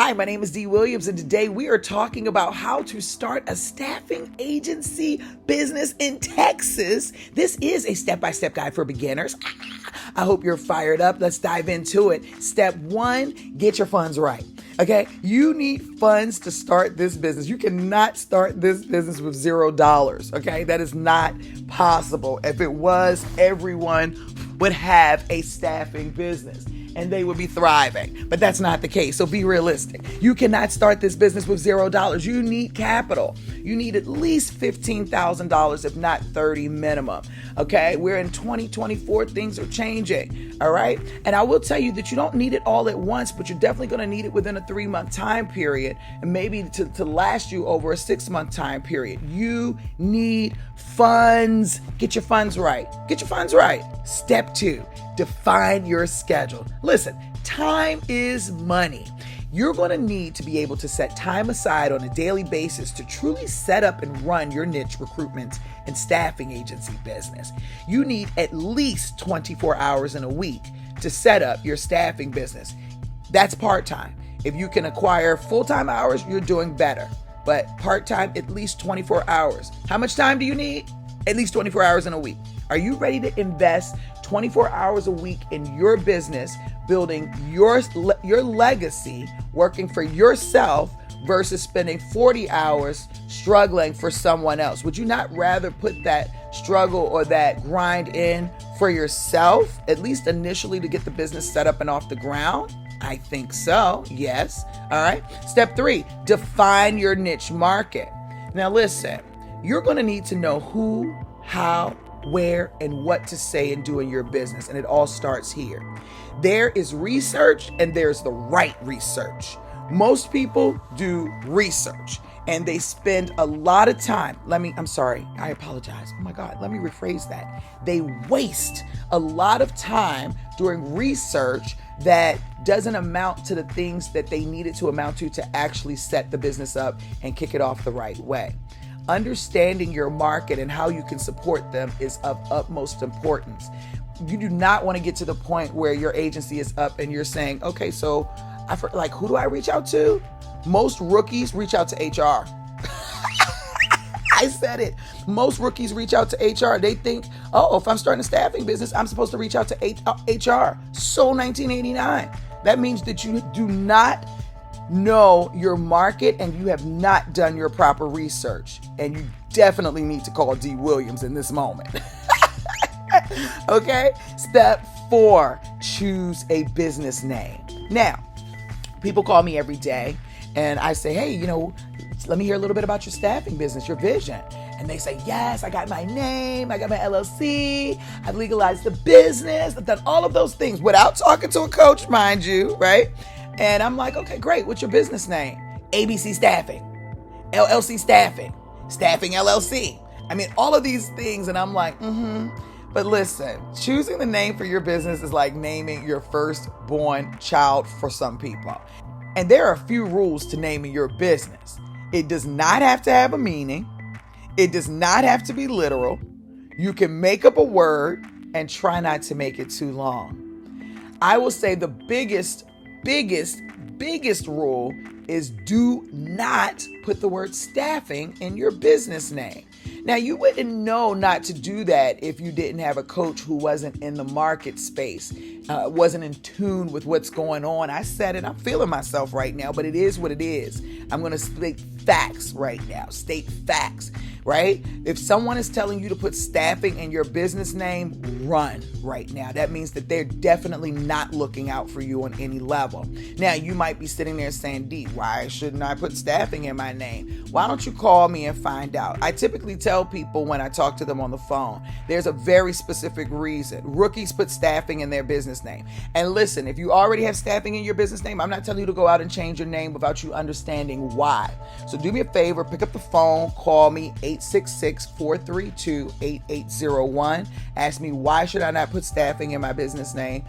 Hi, my name is Dee Williams, and today we are talking about how to start a staffing agency business in Texas. This is a step-by-step guide for beginners. I hope you're fired up. Let's dive into it. Step 1, get your funds right. Okay, you need funds to start this business. You cannot start this business with $0. Okay, that is not possible. If it was, everyone would have a staffing business and they would be thriving. But that's not the case. So be realistic. You cannot start this business with $0. You need capital. You need at least $15,000, if not 30 minimum. Okay, we're in 2024. Things are changing. All right. And I will tell you that you don't need it all at once, but you're definitely going to need it within a 3-month time period, and maybe to last you over a 6-month time period. You need funds. Get your funds right. Get your funds right. Step 2, define your schedule. Listen, time is money. You're going to need to be able to set time aside on a daily basis to truly set up and run your niche recruitment and staffing agency business. You need at least 24 hours in a week to set up your staffing business. That's part-time. If you can acquire full-time hours, you're doing better. But part-time, at least 24 hours. How much time do you need? At least 24 hours in a week. Are you ready to invest 24 hours a week in your business, building your legacy, working for yourself versus spending 40 hours struggling for someone else? Would you not rather put that struggle or that grind in for yourself, at least initially, to get the business set up and off the ground? I think so. Yes. All right. Step 3, define your niche market. Now listen, you're going to need to know who, how, where, and what to say and do in your business. And it all starts here. There is research and there's the right research. Most people do research and they spend a lot of time. I apologize. Oh my God, let me rephrase that. They waste a lot of time doing research that doesn't amount to the things that they need it to amount to actually set the business up and kick it off the right way. Understanding your market and how you can support them is of utmost importance. You do not want to get to the point where your agency is up and you're saying, okay, so who do I reach out to? Most rookies reach out to HR. I said it. Most rookies reach out to HR. They think, if I'm starting a staffing business, I'm supposed to reach out to HR. So 1989. That means that you do not know your market and you have not done your proper research. And you definitely need to call Dee Williams in this moment. Okay? Step 4, choose a business name. Now, people call me every day and I say, hey, let me hear a little bit about your staffing business, your vision. And they say, yes, I got my name, I got my LLC, I've legalized the business, I've done all of those things without talking to a coach, mind you, right? And I'm like, okay, great. What's your business name? ABC Staffing, LLC Staffing, Staffing LLC. I mean, all of these things. And I'm like, But listen, choosing the name for your business is like naming your firstborn child for some people. And there are a few rules to naming your business. It does not have to have a meaning. It does not have to be literal. You can make up a word and try not to make it too long. I will say the biggest rule is do not put the word staffing in your business name. Now, you wouldn't know not to do that if you didn't have a coach who wasn't in the market space, wasn't in tune with what's going on. I said it, I'm feeling myself right now, but it is what it is. I'm going to state facts right now, right? If someone is telling you to put staffing in your business name, run right now. That means that they're definitely not looking out for you on any level. Now, you might be sitting there saying, Dee, why shouldn't I put staffing in my name? Why don't you call me and find out? I typically tell people when I talk to them on the phone, there's a very specific reason. Rookies put staffing in their business name. And listen, if you already have staffing in your business name, I'm not telling you to go out and change your name without you understanding why. So do me a favor, pick up the phone, call me 866-432-8801. Ask me, why should I not put staffing in my business name?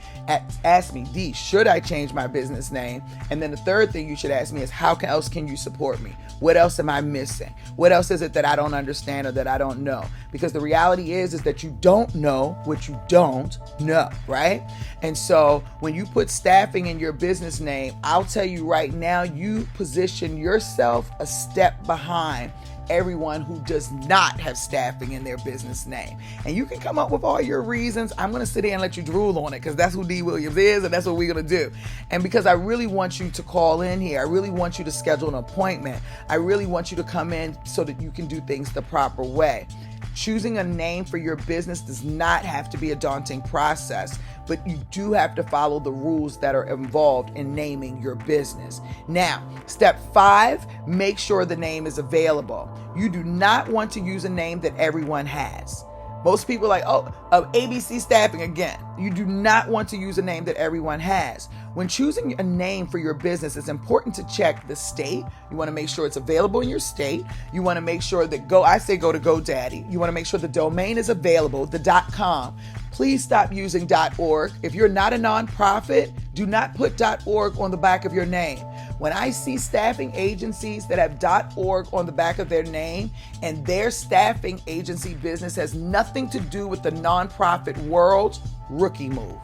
Ask me, Dee, should I change my business name? And then the third thing you should ask me is, how else can you support me? What else am I missing? What else is it that I don't understand or that I don't know? Because the reality is that you don't know what you don't know, right? And so when you put staffing in your business name, I'll tell you right now, you position yourself a step behind everyone who does not have staffing in their business name. And you can come up with all your reasons. I'm going to sit here and let you drool on it because that's who D. Williams is and that's what we're going to do. And because I really want you to call in here, I really want you to schedule an appointment. I really want you to come in so that you can do things the proper way. Choosing a name for your business does not have to be a daunting process, but you do have to follow the rules that are involved in naming your business. Now, step 5, make sure the name is available. You do not want to use a name that everyone has. Most people are like, ABC Staffing again. You do not want to use a name that everyone has. When choosing a name for your business, it's important to check the state. You want to make sure it's available in your state. You want to make sure that go to GoDaddy. You want to make sure the domain is available, the .com. Please stop using .org. If you're not a nonprofit, do not put .org on the back of your name. When I see staffing agencies that have .org on the back of their name and their staffing agency business has nothing to do with the nonprofit world, rookie move.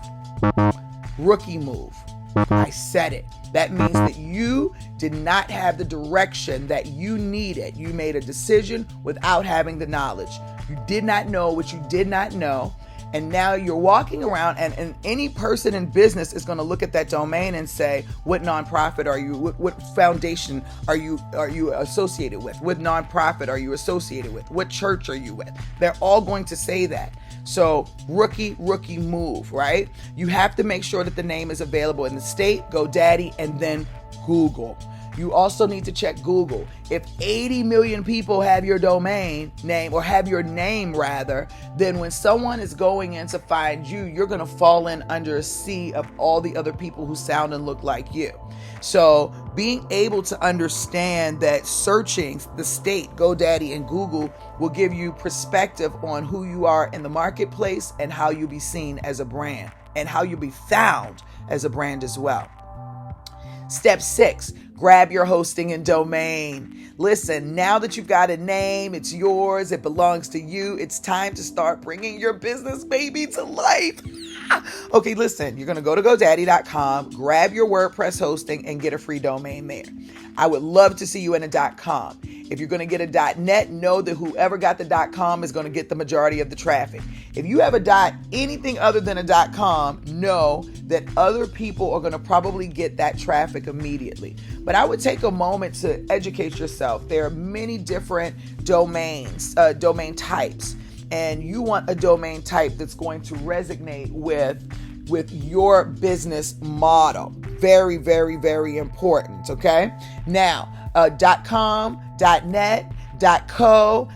Rookie move. I said it. That means that you did not have the direction that you needed. You made a decision without having the knowledge. You did not know what you did not know. And now you're walking around and any person in business is going to look at that domain and say, what nonprofit are you? What foundation are you associated with? What nonprofit are you associated with? What church are you with? They're all going to say that. So rookie move, right? You have to make sure that the name is available in the state, GoDaddy, and then Google. You also need to check Google. If 80 million people have your domain name, or have your name rather, then when someone is going in to find you, you're going to fall in under a sea of all the other people who sound and look like you. So being able to understand that searching the state, GoDaddy, and Google will give you perspective on who you are in the marketplace and how you'll be seen as a brand and how you'll be found as a brand as well. Step 6, grab your hosting and domain. Listen, now that you've got a name, it's yours, it belongs to you. It's time to start bringing your business baby to life. Okay, listen, you're going to go to GoDaddy.com, grab your WordPress hosting, and get a free domain there. I would love to see you in a .com. If you're going to get a .net, know that whoever got the .com is going to get the majority of the traffic. If you have anything other than a .com, know that other people are going to probably get that traffic immediately. But I would take a moment to educate yourself. There are many different domains, domain types, and you want a domain type that's going to resonate with your business model. Very, very, very important, okay? Now, .com, .net, .co,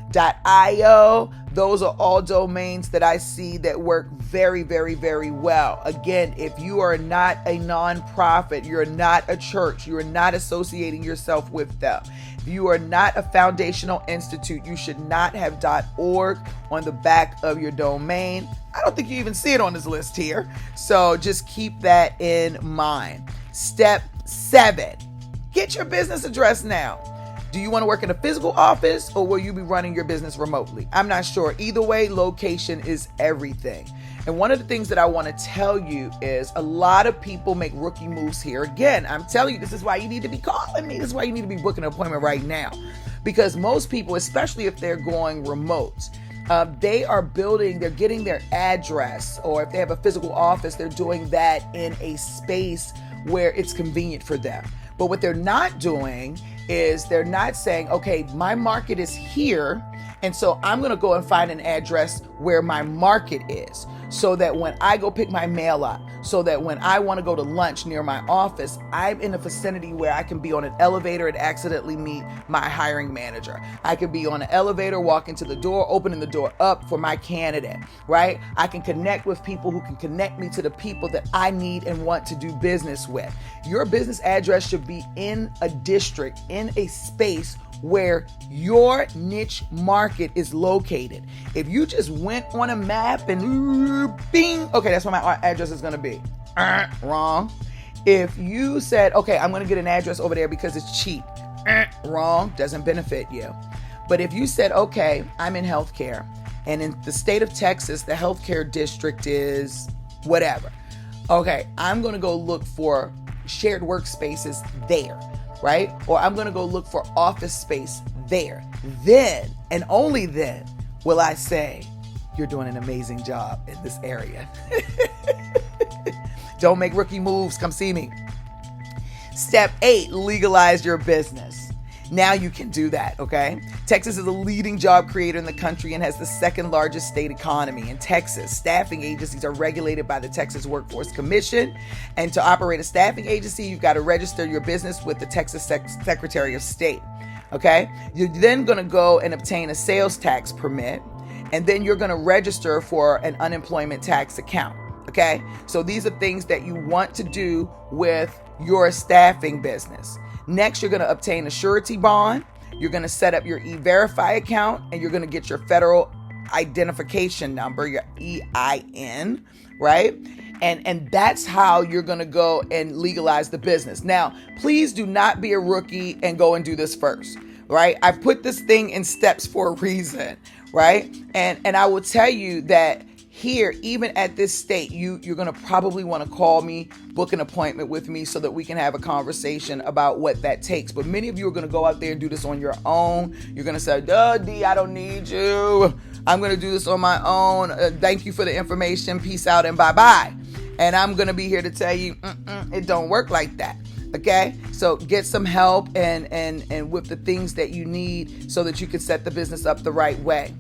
.io, those are all domains that I see that work very, very, very well. Again, if you are not a nonprofit, you're not a church, you're not associating yourself with them, if you are not a foundational institute, you should not have .org on the back of your domain. I don't think you even see it on this list here. So just keep that in mind. Step 7, get your business address now. Do you want to work in a physical office or will you be running your business remotely? I'm not sure. Either way, location is everything. And one of the things that I want to tell you is a lot of people make rookie moves here. Again, I'm telling you, this is why you need to be calling me. This is why you need to be booking an appointment right now. Because most people, especially if they're going remote, they're getting their address, or if they have a physical office, they're doing that in a space where it's convenient for them. But what they're not doing is they're not saying, okay, my market is here, and so I'm going to go and find an address where my market is, so that when I go pick my mail up, so that when I want to go to lunch near my office, I'm in a vicinity where I can be on an elevator and accidentally meet my hiring manager. I could be on an elevator, walk into the door, opening the door up for my candidate, right? I can connect with people who can connect me to the people that I need and want to do business with. Your business address should be in a district, in a space where your niche market is located. If you just went on a map and bing, okay, that's where my address is going to be. Wrong. If you said, okay, I'm going to get an address over there because it's cheap. Wrong. Doesn't benefit you. But if you said, okay, I'm in healthcare, and in the state of Texas, the healthcare district is whatever. Okay, I'm going to go look for shared workspaces there, right? Or I'm going to go look for office space there. Then, and only then, will I say, you're doing an amazing job in this area. Don't make rookie moves. Come see me. Step 8, legalize your business. Now you can do that, okay? Texas is a leading job creator in the country and has the second largest state economy. In Texas, staffing agencies are regulated by the Texas Workforce Commission. And to operate a staffing agency, you've got to register your business with the Texas Secretary of State, okay? You're then going to go and obtain a sales tax permit, and then you're going to register for an unemployment tax account, okay? So these are things that you want to do with your staffing business. Next, you're going to obtain a surety bond. You're going to set up your E-Verify account, and you're going to get your federal identification number, your EIN, right? And that's how you're going to go and legalize the business. Now, please do not be a rookie and go and do this first, right? I've put this thing in steps for a reason, right? And I will tell you that here, even at this state, you're going to probably want to call me, book an appointment with me so that we can have a conversation about what that takes. But many of you are going to go out there and do this on your own. You're going to say, duh, D, I don't need you. I'm going to do this on my own. Thank you for the information. Peace out and bye-bye. And I'm going to be here to tell you, it don't work like that. Okay, so get some help and with the things that you need so that you can set the business up the right way.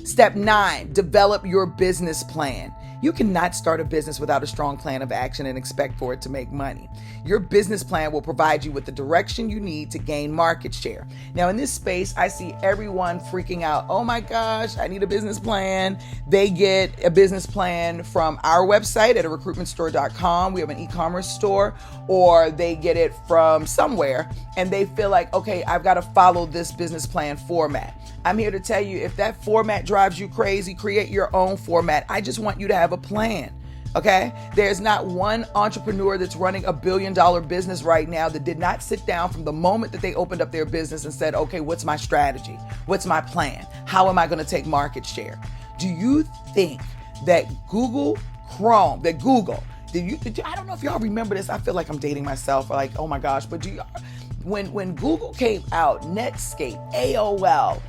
Step 9, develop your business plan. You cannot start a business without a strong plan of action and expect for it to make money. Your business plan will provide you with the direction you need to gain market share. Now, in this space, I see everyone freaking out. Oh my gosh, I need a business plan. They get a business plan from our website at recruitmentstore.com. We have an e-commerce store, or they get it from somewhere and they feel like, okay, I've got to follow this business plan format. I'm here to tell you, if that format drives you crazy, create your own format. I just want you to have a plan, okay? There's not one entrepreneur that's running $1 billion business right now that did not sit down from the moment that they opened up their business and said, okay, what's my strategy? What's my plan? How am I going to take market share? Do you think that I don't know if y'all remember this. I feel like I'm dating myself, like, oh my gosh, but when Google came out, Netscape, AOL,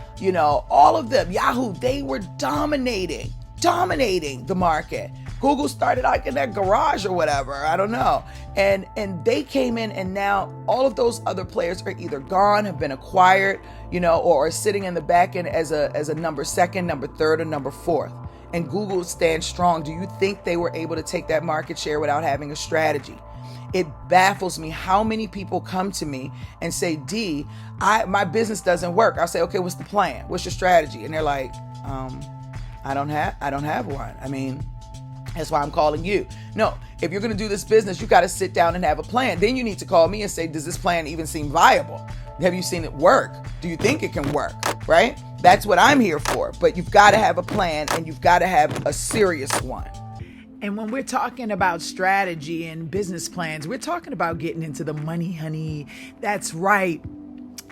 all of them, Yahoo, they were dominating the market. Google started like in their garage or whatever, I don't know. And they came in, and now all of those other players are either gone, have been acquired, or are sitting in the back end as a number 2nd, number 3rd, or number 4th. And Google stands strong. Do you think they were able to take that market share without having a strategy? It baffles me how many people come to me and say, D, my business doesn't work. I'll say, okay, what's the plan? What's your strategy? And they're like, I don't have one. I mean, that's why I'm calling you. No, if you're going to do this business, you got to sit down and have a plan. Then you need to call me and say, does this plan even seem viable? Have you seen it work? Do you think it can work? Right? That's what I'm here for. But you've got to have a plan, and you've got to have a serious one. And when we're talking about strategy and business plans, we're talking about getting into the money, honey. That's right.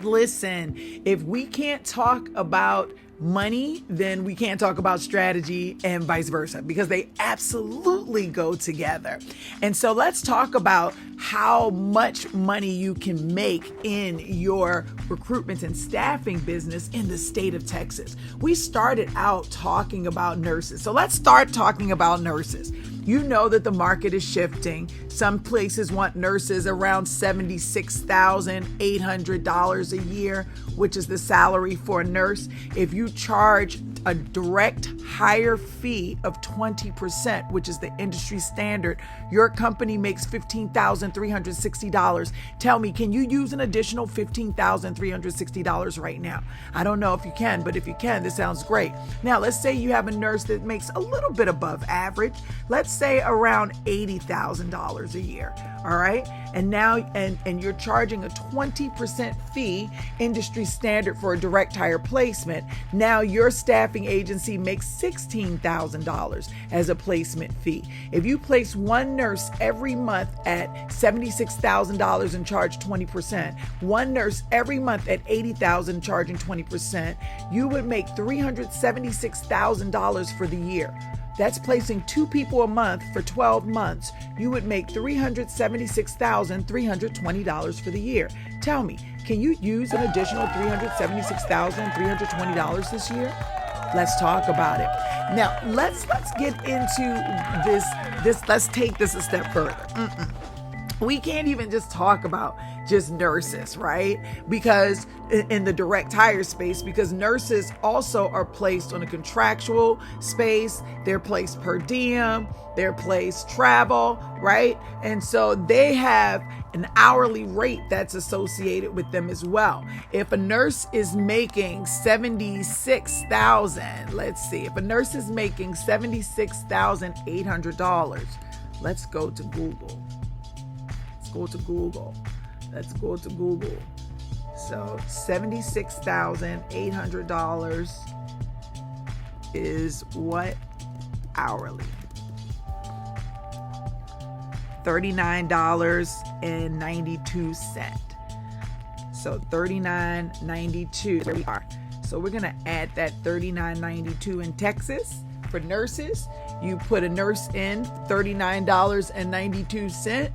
Listen, if we can't talk about money, then we can't talk about strategy, and vice versa, because they absolutely go together. And so let's talk about how much money you can make in your recruitment and staffing business in the state of Texas. We started out talking about nurses. So let's start talking about nurses. You know that the market is shifting. Some places want nurses around $76,800 a year, which is the salary for a nurse. If you charge a direct higher fee of 20%, which is the industry standard, your company makes $15,360. Tell me, can you use an additional $15,360 right now? I don't know if you can, but if you can, this sounds great. Now, let's say you have a nurse that makes a little bit above average. Let's say around $80,000 a year. All right. And now, and you're charging a 20% fee, industry standard for a direct hire placement. Now your staffing agency makes $16,000 as a placement fee. If you place one nurse every month at $76,000 and charge 20%, one nurse every month at $80,000 charging 20%, you would make $376,000 for the year. That's placing 2 people a month for 12 months. You would make $376,320 for the year. Tell me, can you use an additional $376,320 this year? Let's talk about it. Now, let's get into this. Let's take this a step further. We can't even just talk about just nurses, right? Because in the direct hire space, because nurses also are placed on a contractual space, they're placed per diem, they're placed travel, right? And so they have an hourly rate that's associated with them as well. If a nurse is making $76,000, let's see, if a nurse is making $76,800, let's go to Google. Let's go to Google. So $76,800 is what hourly? $39.92. So $39.92. There we are. So we're gonna add that $39.92 in Texas for nurses. You put a nurse in $39.92.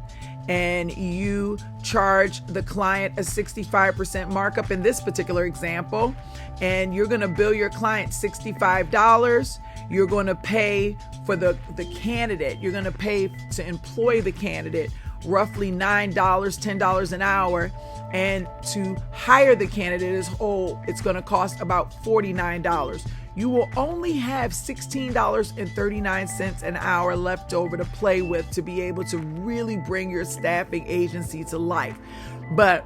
And you charge the client a 65% markup in this particular example. And you're going to bill your client $65. You're going to pay for the candidate. You're going to pay to employ the candidate roughly $9, $10 an hour. And to hire the candidate as whole, it's going to cost about $49. You will only have $16.39 an hour left over to play with to be able to really bring your staffing agency to life. But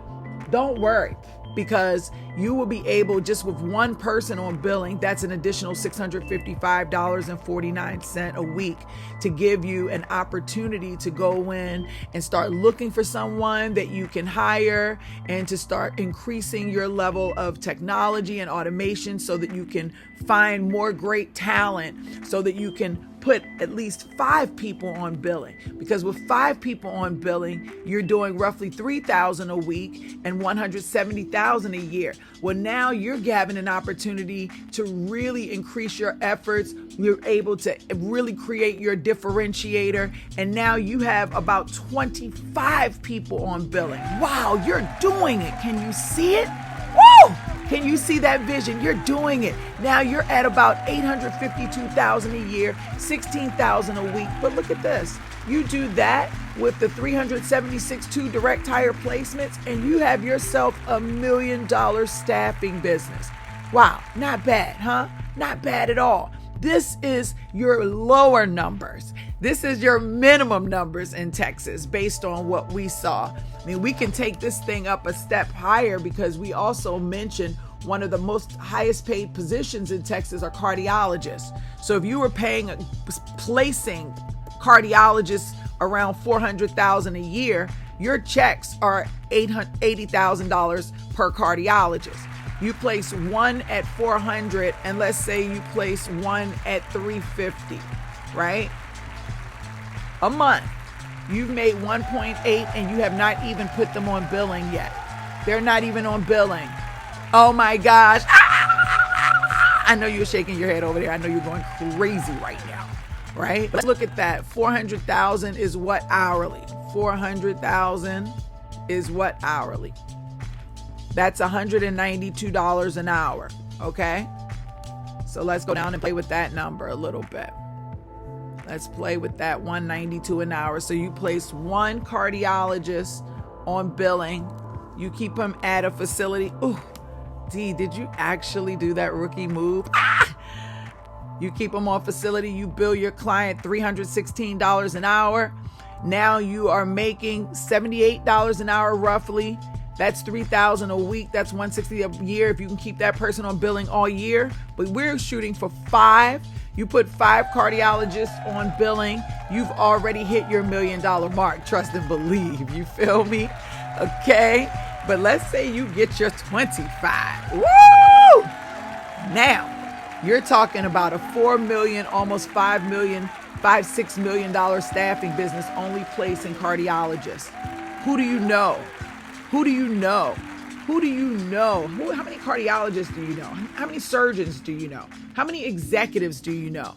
don't worry, because you will be able, just with one person on billing, that's an additional $655.49 a week to give you an opportunity to go in and start looking for someone that you can hire and to start increasing your level of technology and automation so that you can find more great talent, so that you can put at least 5 people on billing, because with 5 people on billing, you're doing roughly $3,000 a week and $170,000 a year. Well, now you're having an opportunity to really increase your efforts. You're able to really create your differentiator. And now you have about 25 people on billing. Wow, you're doing it. Can you see it? Woo! Can you see that vision? You're doing it. Now you're at about $852,000 a year, $16,000 a week. But look at this. You do that with the 376 direct hire placements, and you have yourself $1 million staffing business. Wow, not bad, huh? Not bad at all. This is your lower numbers. This is your minimum numbers in Texas based on what we saw. I mean, we can take this thing up a step higher because we also mentioned one of the most highest paid positions in Texas are cardiologists. So if you were placing cardiologists around $400,000 a year, your checks are $80,000 per cardiologist. You place one at $400, and let's say you place one at $350, right? A month. You've made 1.8 and you have not even put them on billing yet. They're not even on billing. Oh my gosh. I know you're shaking your head over there. I know you're going crazy right now, right? Let's look at that. 400,000 is what hourly? 400,000 is what hourly? That's $192 an hour, okay? So let's go down and play with that number a little bit. Let's play with that $192 an hour. So you place one cardiologist on billing. You keep them at a facility. Ooh, D, did you actually do that rookie move? You keep them on facility. You bill your client $316 an hour. Now you are making $78 an hour roughly. That's $3,000 a week. That's $160 a year if you can keep that person on billing all year. But we're shooting for 5. You put 5 cardiologists on billing, you've already hit your $1 million mark. Trust and believe. You feel me? Okay. But let's say you get your 25. Woo! Now you're talking about a $4 million, almost $5 million, $6 million staffing business only placing cardiologists. Who do you know? Who do you know? Who do you know? How many cardiologists do you know? How many surgeons do you know? How many executives do you know?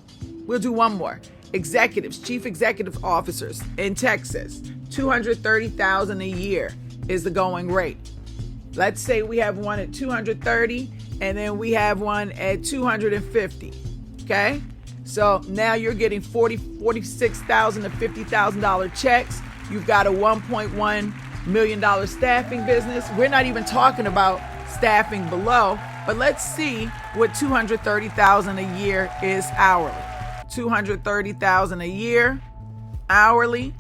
We'll do one more. Executives, chief executive officers in Texas, $230,000 a year is the going rate. Let's say we have one at 230 and then we have one at 250. Okay? So now you're getting $46,000 to $50,000 checks. You've got a $1.1 million staffing business. We're not even talking about staffing below, but let's see what $230,000 a year is hourly. $230,000 a year hourly.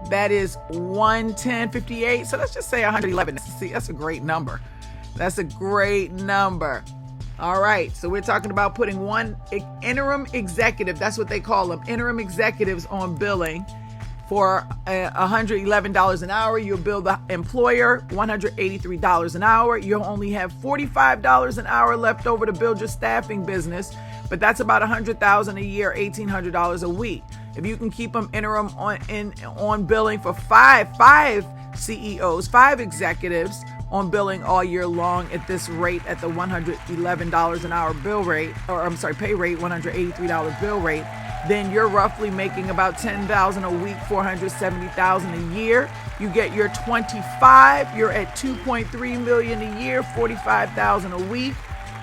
That is $110.58. So let's just say $111. See, that's a great number. That's a great number. All right. So we're talking about putting one interim executive, that's what they call them, interim executives on billing for $111 an hour. You'll bill the employer $183 an hour. You'll only have $45 an hour left over to build your staffing business, but that's about $100,000 a year, $1,800 a week. If you can keep them interim on billing for five CEOs, 5 executives on billing all year long at this rate, at the $111 an hour bill rate, pay rate, $183 bill rate, then you're roughly making about $10,000 a week, $470,000 a year. You get your 25, you're at $2.3 million a year, $45,000 a week.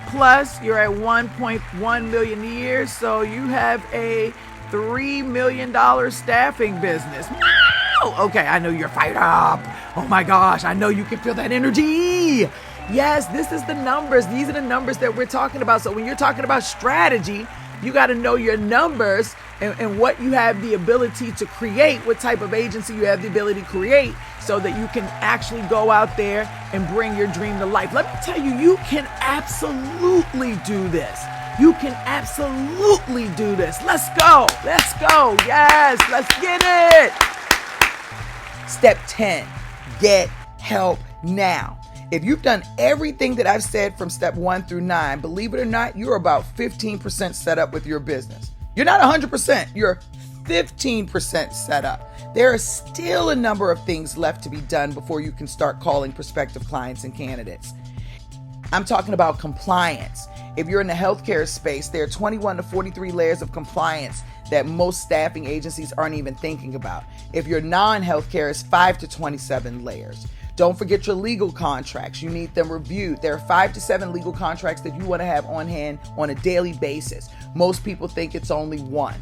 Plus, you're at $1.1 million a year, so you have a $3 million staffing business. Wow! Okay, I know you're fired up. Oh my gosh, I know you can feel that energy. Yes, this is the numbers. These are the numbers that we're talking about. So when you're talking about strategy, you got to know your numbers and what you have the ability to create, what type of agency you have the ability to create, so that you can actually go out there and bring your dream to life. Let me tell you, you can absolutely do this. You can absolutely do this. Let's go. Let's go. Yes, let's get it. Step 10, get help now. If you've done everything that I've said from step 1 through 9, believe it or not, you're about 15% set up with your business. You're not 100%, you're 15% set up. There are still a number of things left to be done before you can start calling prospective clients and candidates. I'm talking about compliance. If you're in the healthcare space, there are 21 to 43 layers of compliance that most staffing agencies aren't even thinking about. If you're non-healthcare, it's 5 to 27 layers. Don't forget your legal contracts. You need them reviewed. There are 5 to 7 legal contracts that you want to have on hand on a daily basis. Most people think it's only 1.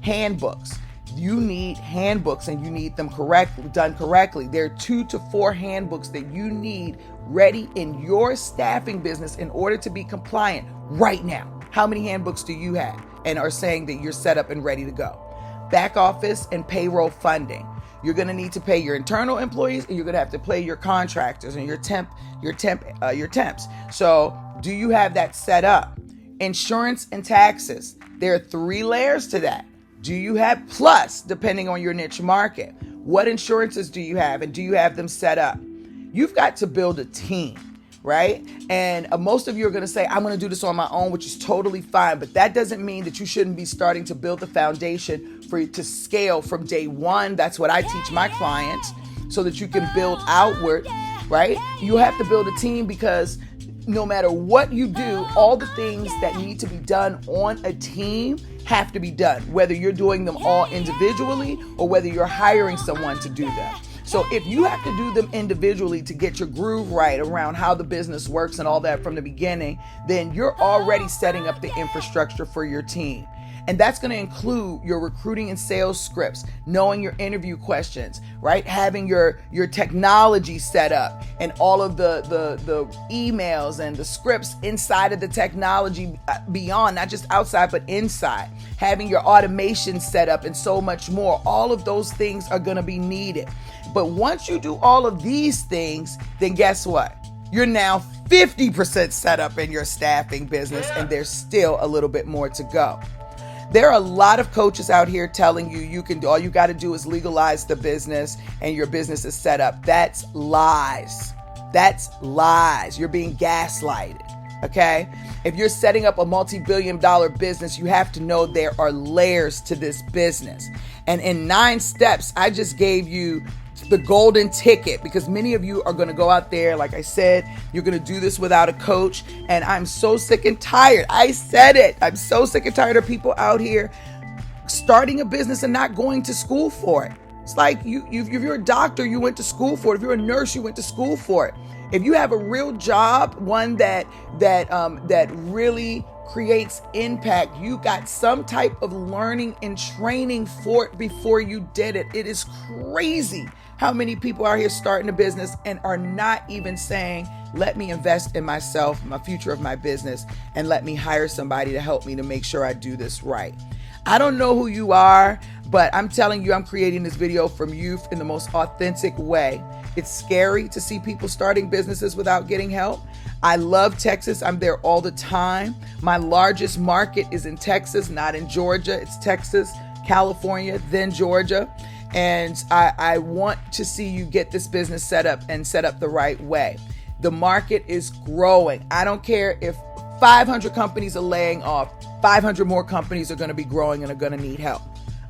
Handbooks. You need handbooks and you need them done correctly. There are 2 to 4 handbooks that you need ready in your staffing business in order to be compliant right now. How many handbooks do you have and are saying that you're set up and ready to go? Back office and payroll funding. You're going to need to pay your internal employees and you're going to have to pay your contractors and your temps. So do you have that set up? Insurance and taxes. There are 3 layers to that. Do you have, plus, depending on your niche market, what insurances do you have and do you have them set up? You've got to build a team, right? And most of you are going to say, I'm going to do this on my own, which is totally fine. But that doesn't mean that you shouldn't be starting to build the foundation for you to scale from day one. That's what I teach my clients, so that you can build outward, right? You have to build a team because no matter what you do, all the things that need to be done on a team have to be done, whether you're doing them all individually or whether you're hiring someone to do them. So if you have to do them individually to get your groove right around how the business works and all that from the beginning, then you're already setting up the infrastructure for your team. And that's going to include your recruiting and sales scripts, knowing your interview questions, right? Having your technology set up and all of the emails and the scripts inside of the technology beyond, not just outside, but inside. Having your automation set up and so much more. All of those things are going to be needed. But once you do all of these things, then guess what? You're now 50% set up in your staffing business, and there's still a little bit more to go. There are a lot of coaches out here telling you you can do, all you got to do is legalize the business and your business is set up. That's lies. That's lies. You're being gaslighted. Okay? If you're setting up a multi-billion-dollar business, you have to know there are layers to this business. And in 9 steps, I just gave you the golden ticket, because many of you are going to go out there. Like I said, you're going to do this without a coach. And I'm so sick and tired. I said it. I'm so sick and tired of people out here starting a business and not going to school for it. It's like if you're a doctor, you went to school for it. If you're a nurse, you went to school for it. If you have a real job, one that really creates impact, you got some type of learning and training for it before you did it. It is crazy how many people are here starting a business and are not even saying, let me invest in myself, my future of my business, and let me hire somebody to help me to make sure I do this right. I don't know who you are, but I'm telling you, I'm creating this video from you in the most authentic way. It's scary to see people starting businesses without getting help. I love Texas. I'm there all the time. My largest market is in Texas, not in Georgia. It's Texas, California, then Georgia. And I want to see you get this business set up and set up the right way. The market is growing. I don't care if 500 companies are laying off. 500 more companies are going to be growing and are going to need help.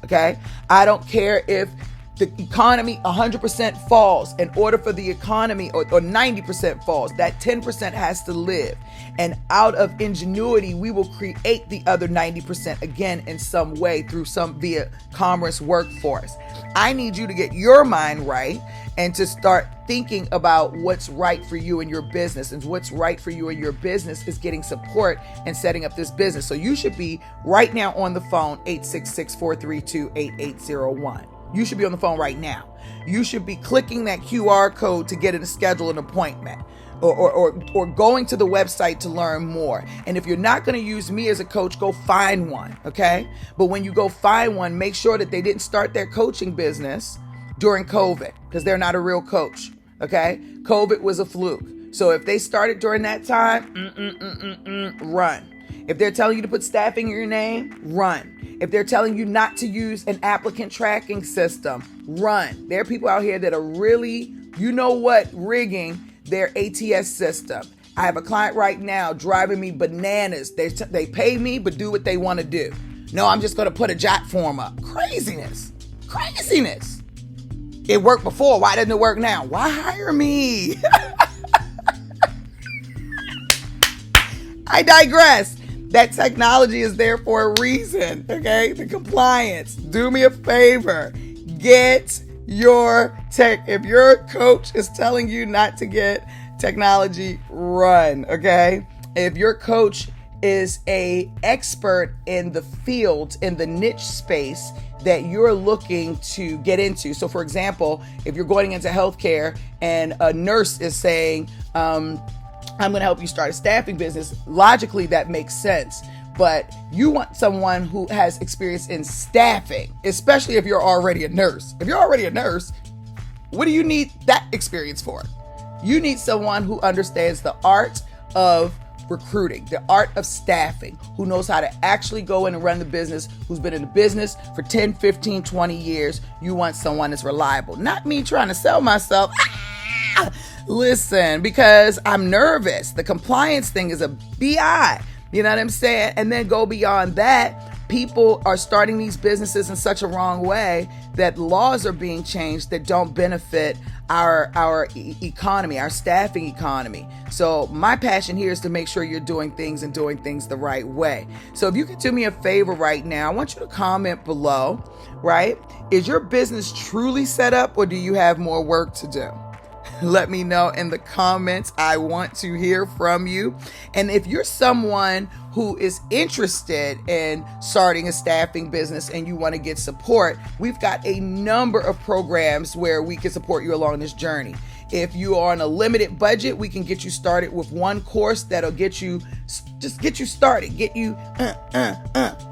Okay? I don't care if the economy 100% falls. In order for the economy or 90% falls, that 10% has to live. And out of ingenuity, we will create the other 90% again in some way through some via commerce workforce. I need you to get your mind right and to start thinking about what's right for you and your business. And what's right for you and your business is getting support and setting up this business. So you should be right now on the phone, 866-432-8801. You should be on the phone right now. You should be clicking that QR code to get in to schedule an appointment or going to the website to learn more. And if you're not going to use me as a coach, go find one, okay? But when you go find one, make sure that they didn't start their coaching business during COVID, because they're not a real coach, okay? COVID was a fluke. So if they started during that time, run. If they're telling you to put staffing in your name, run. If they're telling you not to use an applicant tracking system, run. There are people out here that are really, rigging their ATS system. I have a client right now driving me bananas. They pay me, but do what they want to do. No, I'm just going to put a jot form up. Craziness. It worked before. Why doesn't it work now? Why hire me? I digress. That technology is there for a reason, okay? The compliance. Do me a favor. Get your tech. If your coach is telling you not to get technology, run, okay? If your coach is an expert in the field, in the niche space that you're looking to get into. So for example, if you're going into healthcare and a nurse is saying, I'm going to help you start a staffing business. Logically, that makes sense. But you want someone who has experience in staffing, especially if you're already a nurse. If you're already a nurse, what do you need that experience for? You need someone who understands the art of recruiting, the art of staffing, who knows how to actually go in and run the business, who's been in the business for 10, 15, 20 years. You want someone that's reliable. Not me trying to sell myself. Listen, because I'm nervous. The compliance thing is a BI. You know what I'm saying? And then go beyond that. People are starting these businesses in such a wrong way that laws are being changed that don't benefit our economy, our staffing economy. So my passion here is to make sure you're doing things the right way. So if you could do me a favor right now, I want you to comment below, right? Is your business truly set up, or do you have more work to do? Let me know in the comments. I want to hear from you. And if you're someone who is interested in starting a staffing business and you want to get support, we've got a number of programs where we can support you along this journey. If you are on a limited budget, we can get you started with one course that'll get you started, get you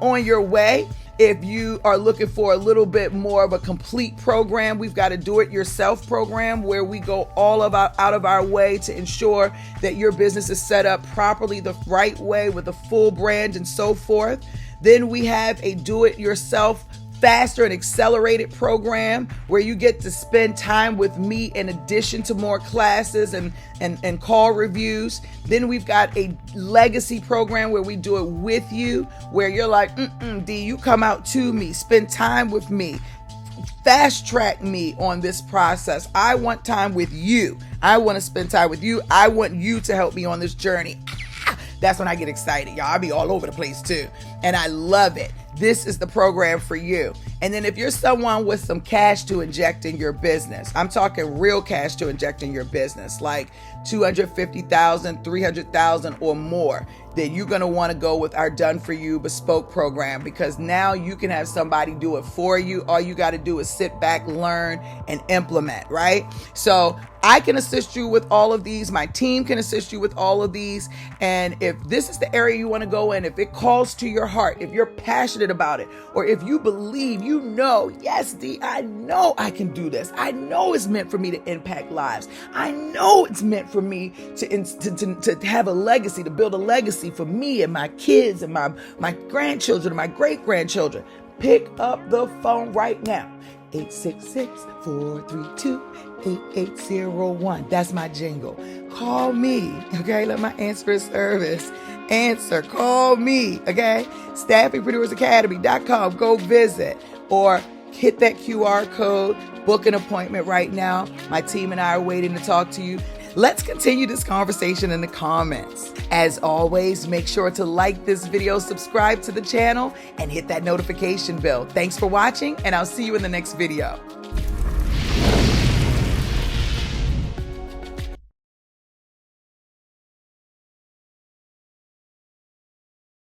on your way. If you are looking for a little bit more of a complete program, we've got a do-it-yourself program where we go out of our way to ensure that your business is set up properly, the right way, with a full brand and so forth. Then we have a do-it-yourself faster and accelerated program where you get to spend time with me in addition to more classes and call reviews. Then we've got a legacy program where we do it with you, where you're like, D, you come out to me, spend time with me, fast track me on this process. I want time with you. I want to spend time with you. I want you to help me on this journey. That's when I get excited, y'all. I'll be all over the place too. And I love it. This is the program for you. And then if you're someone with some cash to inject in your business, I'm talking real cash to inject in your business, like $250,000, $300,000 or more, then you're going to want to go with our Done For You Bespoke program, because now you can have somebody do it for you. All you got to do is sit back, learn, and implement, right? So I can assist you with all of these. My team can assist you with all of these. And if this is the area you want to go in, if it calls to your heart, if you're passionate about it, or if you believe, you know, yes, D, I know I can do this. I know it's meant for me to impact lives. I know it's meant for me to have a legacy, to build a legacy for me and my kids and my grandchildren and my great-grandchildren. Pick up the phone right now. 866-432-8801. That's my jingle. Call me, okay? Let my answer service answer. Call me, okay? StaffingPreneursAcademy.com. Go visit or hit that QR code. Book an appointment right now. My team and I are waiting to talk to you. Let's continue this conversation in the comments. As always, make sure to like this video, subscribe to the channel, and hit that notification bell. Thanks for watching, and I'll see you in the next video.